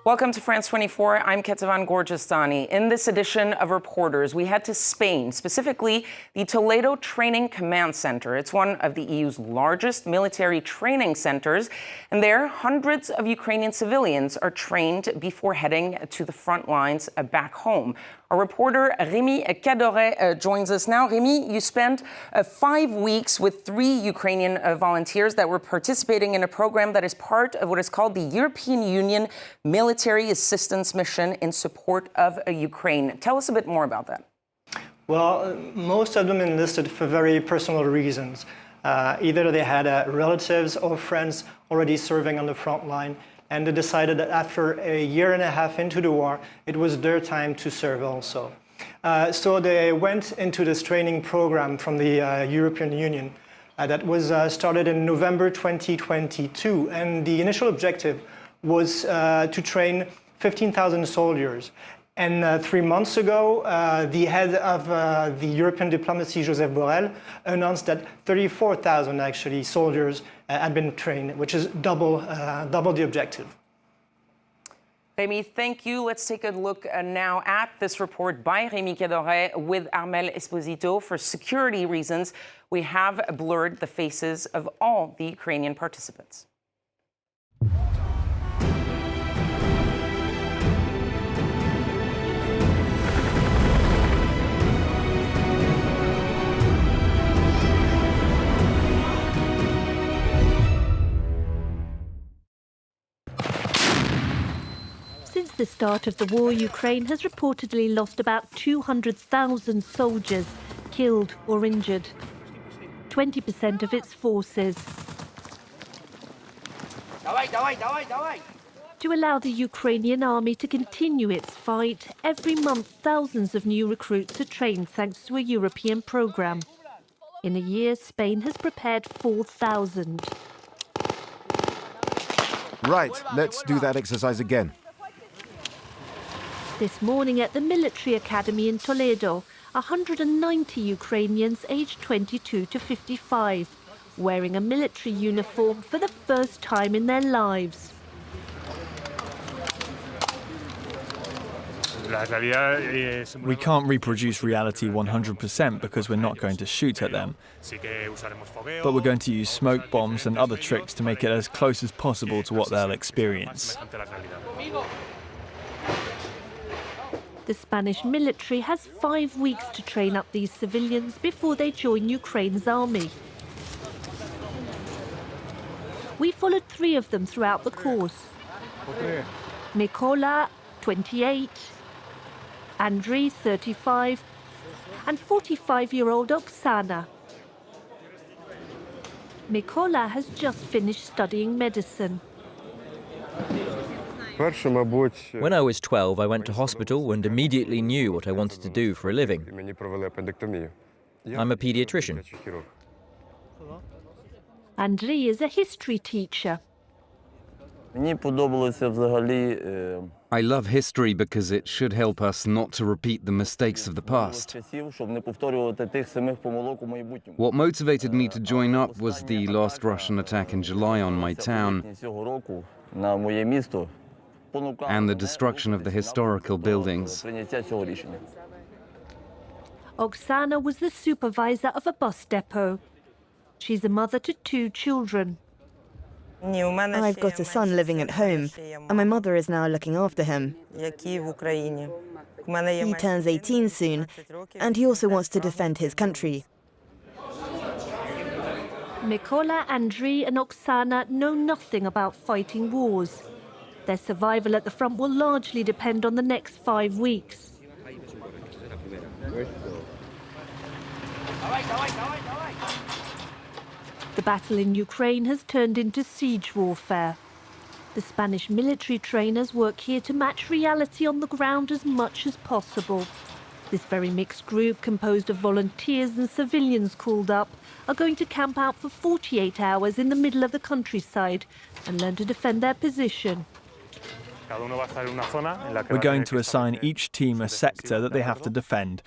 Welcome to France 24. I'm Ketavan Gorjastani. In this edition of Reporters, we head to Spain, specifically the Toledo Training Command Center. It's one of the EU's largest military training centers, and there, hundreds of Ukrainian civilians are trained before heading to the front lines back home. Our reporter Rémi Cadoret joins us now. Rémi, you spent 5 weeks with 3 Ukrainian volunteers that were participating in a program that is part of what is called the European Union Military Assistance Mission in support of Ukraine. Tell us a bit more about that. Well, most of them enlisted for very personal reasons. Either they had relatives or friends already serving on the front line, and they decided that after a year and a half into the war, it was their time to serve also. So they went into this training program from the European Union that was started in November 2022, and the initial objective was to train 15,000 soldiers. And 3 months ago, the head of the European diplomacy, Josep Borrell, announced that 34,000 actually soldiers had been trained, which is double the objective. Rémi, thank you. Let's take a look now at this report by Rémi Cadoret with Armelle Exposito. For security reasons, we have blurred the faces of all the Ukrainian participants. Since the start of the war, Ukraine has reportedly lost about 200,000 soldiers, killed or injured. 20% of its forces. To allow the Ukrainian army to continue its fight, every month thousands of new recruits are trained thanks to a European program. In a year, Spain has prepared 4,000. Right, let's do that exercise again. This morning at the military academy in Toledo, 190 Ukrainians aged 22 to 55, wearing a military uniform for the first time in their lives. We can't reproduce reality 100% because we're not going to shoot at them. But we're going to use smoke bombs and other tricks to make it as close as possible to what they'll experience. The Spanish military has 5 weeks to train up these civilians before they join Ukraine's army. We followed 3 of them throughout the course. Mykola, 28, Andriy, 35, and 45-year-old Oksana. Mykola has just finished studying medicine. When I was 12, I went to hospital and immediately knew what I wanted to do for a living. I'm a pediatrician. Andriy is a history teacher. I love history because it should help us not to repeat the mistakes of the past. What motivated me to join up was the last Russian attack in July on my town and the destruction of the historical buildings. Oksana was the supervisor of a bus depot. She's a mother to 2 children. I've got a son living at home, and my mother is now looking after him. He turns 18 soon, and he also wants to defend his country. Mykola, Andriy and Oksana know nothing about fighting wars. Their survival at the front will largely depend on the next 5 weeks. The battle in Ukraine has turned into siege warfare. The Spanish military trainers work here to match reality on the ground as much as possible. This very mixed group, composed of volunteers and civilians called up, are going to camp out for 48 hours in the middle of the countryside and learn to defend their position. We're going to assign each team a sector that they have to defend.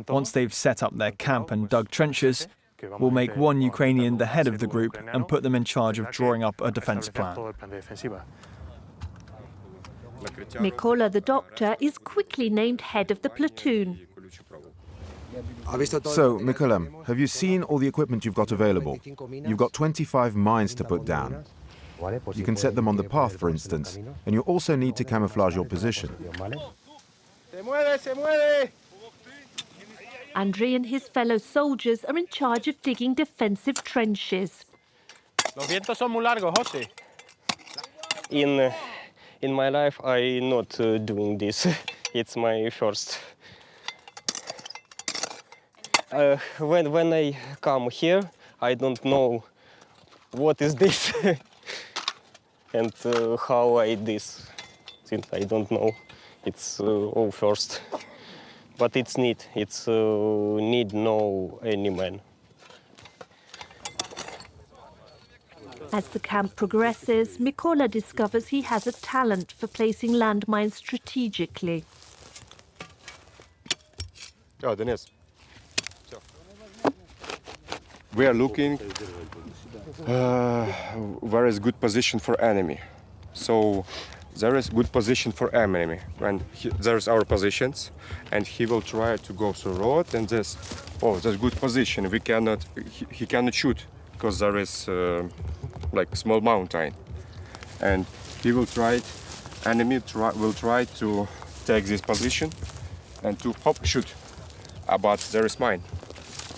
Once they've set up their camp and dug trenches, we'll make one Ukrainian the head of the group and put them in charge of drawing up a defense plan. Mikola, the doctor, is quickly named head of the platoon. So, Mikola, have you seen all the equipment you've got available? You've got 25 mines to put down. You can set them on the path, for instance, and you also need to camouflage your position. Andrei and his fellow soldiers are in charge of digging defensive trenches. In my life, I'm not doing this. It's my first. When I come here, I don't know what is this and how I this. Since I don't know, it's all first. But it's neat. It's need know any man. As the camp progresses, Mikola discovers he has a talent for placing landmines strategically. Oh, Denise. We are looking where is good position for enemy. So there is good position for enemy. And there's our positions, and he will try to go through road. And this, oh, that's good position. We cannot, he cannot shoot because there is like small mountain, and he will try. Enemy will try to take this position and to hop shoot. But there is mine.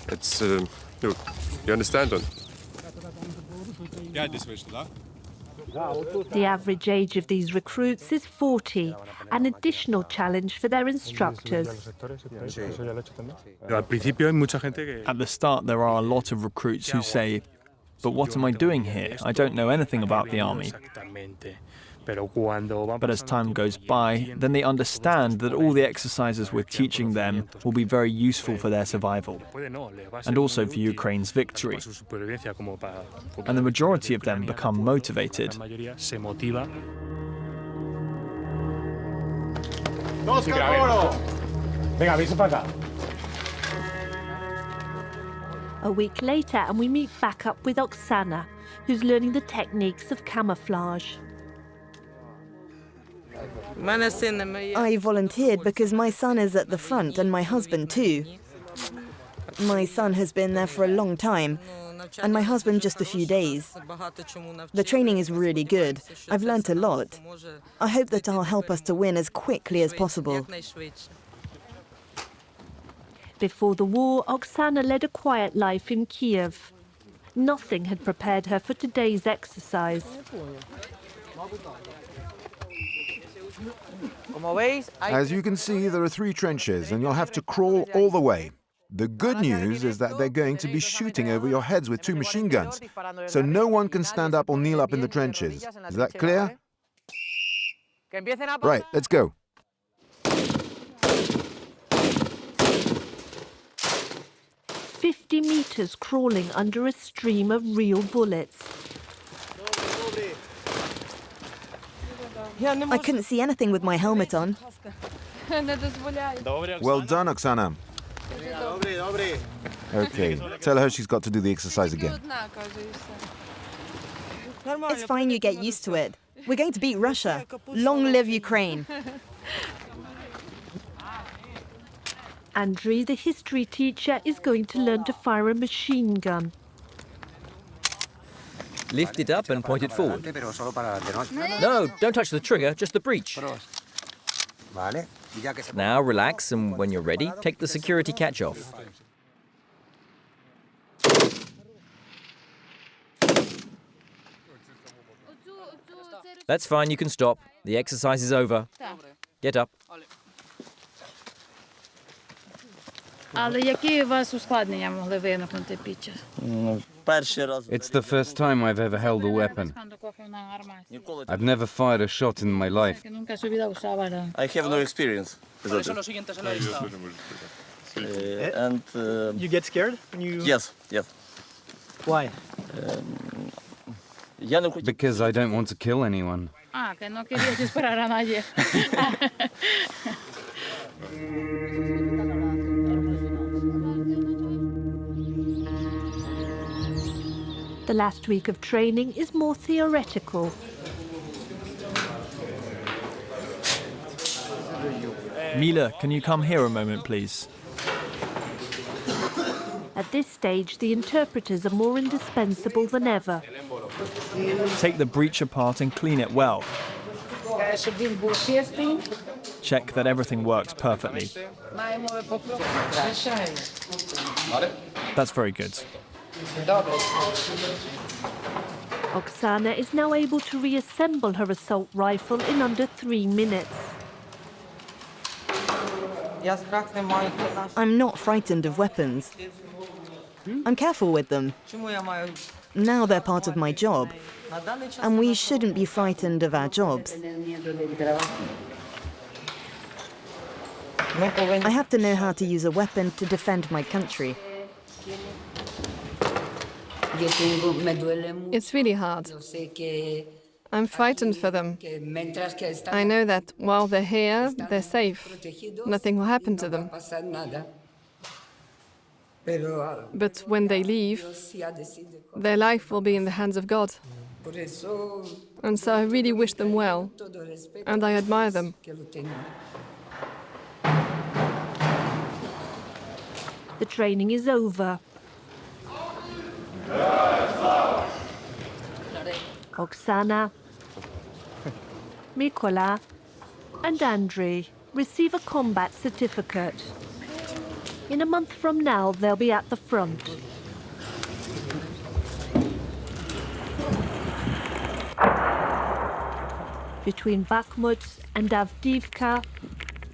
It's look. You understand? The average age of these recruits is 40, an additional challenge for their instructors. At the start, there are a lot of recruits who say, "But what am I doing here? I don't know anything about the army." But as time goes by, then they understand that all the exercises we're teaching them will be very useful for their survival, and also for Ukraine's victory. And the majority of them become motivated. A week later, and we meet back up with Oksana, who's learning the techniques of camouflage. I volunteered because my son is at the front and my husband too. My son has been there for a long time and my husband just a few days. The training is really good. I've learnt a lot. I hope that I'll help us to win as quickly as possible. Before the war, Oksana led a quiet life in Kiev. Nothing had prepared her for today's exercise. As you can see, there are 3 trenches, and you'll have to crawl all the way. The good news is that they're going to be shooting over your heads with 2 machine guns, so no one can stand up or kneel up in the trenches. Is that clear? Right, let's go. "50 meters crawling under a stream of real bullets." I couldn't see anything with my helmet on. Well done, Oksana. Okay, tell her she's got to do the exercise again. It's fine, you get used to it. We're going to beat Russia. Long live Ukraine. Andrei, the history teacher, is going to learn to fire a machine gun. Lift it up and point it forward. No, don't touch the trigger, just the breech. Now relax, and when you're ready, take the security catch off. That's fine, you can stop. The exercise is over. Get up. It's the first time I've ever held a weapon. I've never fired a shot in my life. I have no experience. And You get scared when you... yes, yes. Why? Because I don't want to kill anyone. The last week of training is more theoretical. Mila, can you come here a moment, please? At this stage, the interpreters are more indispensable than ever. Take the breach apart and clean it well. Check that everything works perfectly. That's very good. Oksana is now able to reassemble her assault rifle in under 3 minutes. I'm not frightened of weapons. I'm careful with them. Now they're part of my job, and we shouldn't be frightened of our jobs. I have to know how to use a weapon to defend my country. It's really hard. I'm frightened for them. I know that while they're here, they're safe. Nothing will happen to them. But when they leave, their life will be in the hands of God. And so I really wish them well, and I admire them. The training is over. Oksana, Mikola, and Andrei receive a combat certificate. In a month from now, they'll be at the front. Between Bakhmut and Avdiivka,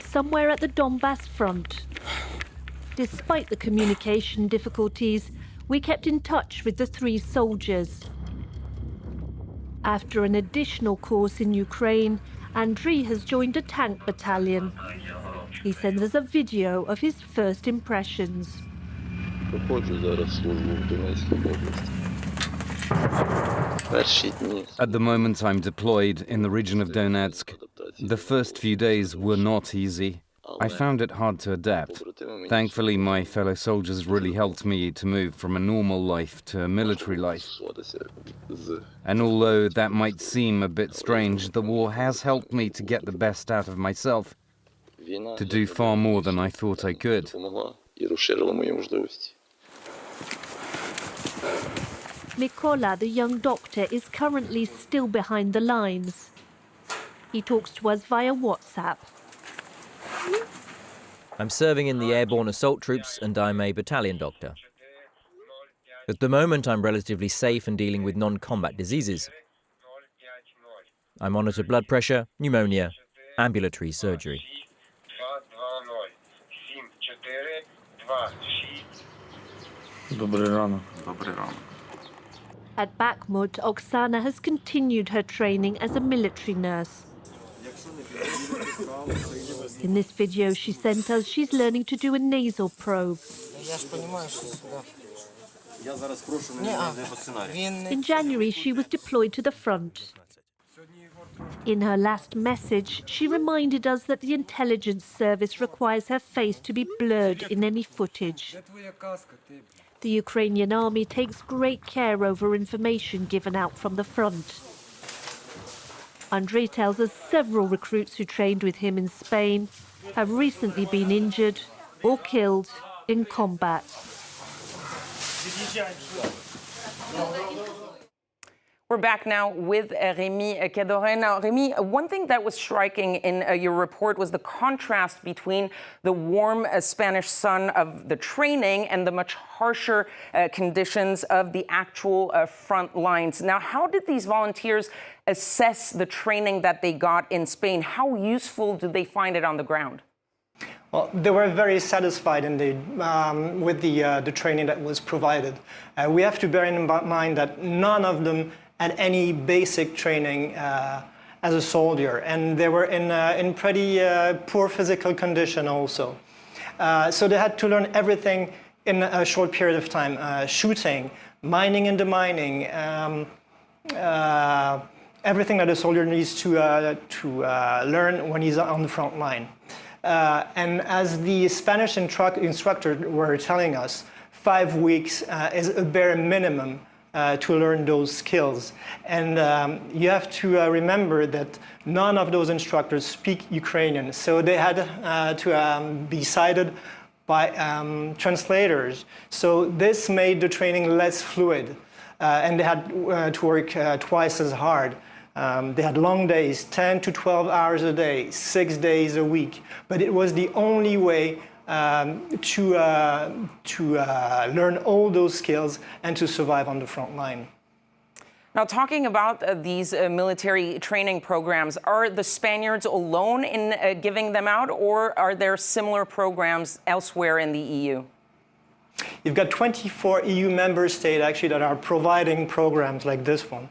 somewhere at the Donbass front. Despite the communication difficulties, we kept in touch with the 3 soldiers. After an additional course in Ukraine, Andrei has joined a tank battalion. He sends us a video of his first impressions. At the moment I'm deployed in the region of Donetsk. The first few days were not easy. I found it hard to adapt. Thankfully, my fellow soldiers really helped me to move from a normal life to a military life. And although that might seem a bit strange, the war has helped me to get the best out of myself, to do far more than I thought I could. Mikola, the young doctor, is currently still behind the lines. He talks to us via WhatsApp. I'm serving in the airborne assault troops and I'm a battalion doctor. At the moment, I'm relatively safe and dealing with non-combat diseases. I monitor blood pressure, pneumonia, ambulatory surgery. At Bakhmut, Oksana has continued her training as a military nurse. In this video she sent us, she's learning to do a nasal probe. In January, she was deployed to the front. In her last message, she reminded us that the intelligence service requires her face to be blurred in any footage. The Ukrainian army takes great care over information given out from the front. Andrei tells us several recruits who trained with him in Spain have recently been injured or killed in combat. We're back now with Rémi Cadoret. Now, Rémi, one thing that was striking in your report was the contrast between the warm Spanish sun of the training and the much harsher conditions of the actual front lines. Now, how did these volunteers assess the training that they got in Spain? How useful do they find it on the ground? Well, they were very satisfied indeed with the training that was provided. We have to bear in mind that none of them had any basic training as a soldier, and they were in pretty poor physical condition also. So they had to learn everything in a short period of time: shooting, mining and demining, everything that a soldier needs to learn when he's on the front line. And as the Spanish instructor were telling us, 5 weeks is a bare minimum to learn those skills. And you have to remember that none of those instructors speak Ukrainian, so they had to be cited by translators. So this made the training less fluid, and they had to work twice as hard. They had long days, 10 to 12 hours a day, 6 days a week, but it was the only way to learn all those skills and to survive on the front line. Now, talking about these military training programs, are the Spaniards alone in giving them out, or are there similar programs elsewhere in the EU? You've got 24 EU member states actually that are providing programs like this one.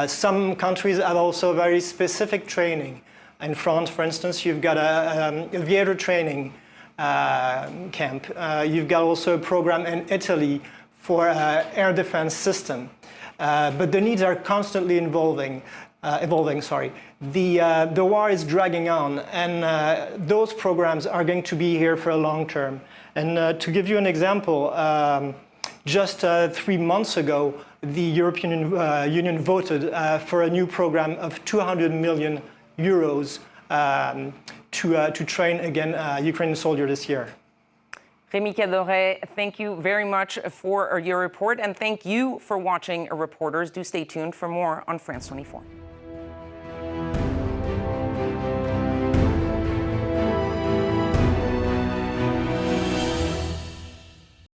Some countries have also very specific training. In France, for instance, you've got a aviator training camp. You've got also a program in Italy for air defense system. But the needs are constantly evolving. The war is dragging on, and those programs are going to be here for a long term. And to give you an example, just 3 months ago, the European Union voted for a new program of 200 million euros to train again Ukrainian soldiers this year. Rémi Cadoret, thank you very much for your report, and thank you for watching Reporters. Do stay tuned for more on France 24.